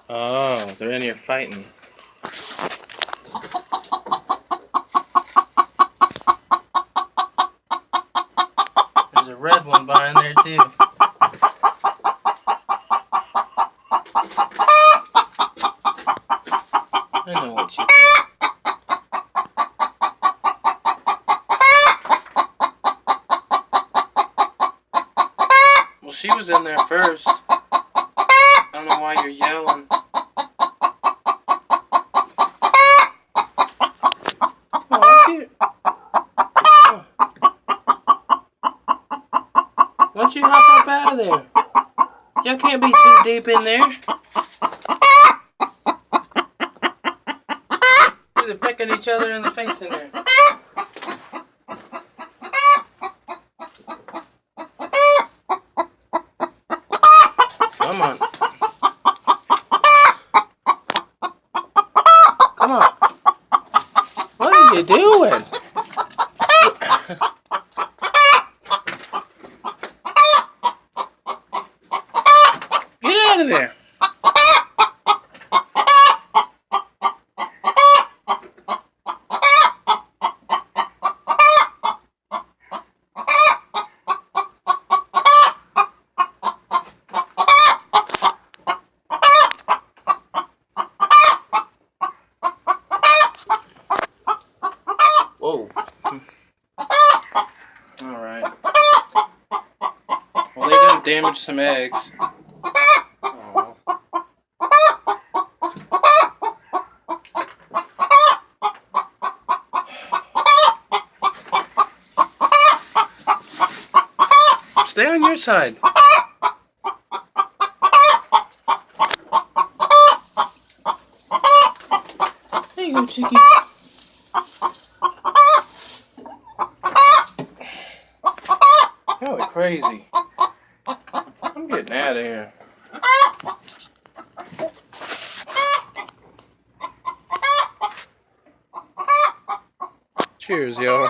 Oh, they're in here fighting. There's a red one behind there too. I know what you do. Well, she was in there first. I don't know why you're yelling. Why don't you hop up out of there? Y'all can't be too deep in there. They're pecking each other in the face in there. Come on. Come on. What are you doing? Get out of there. Whoa. Alright. Well, they done damaged some eggs. Aww. Stay on your side. There you go, Chicky. Y'all are crazy. I'm getting out of here. Cheers, y'all.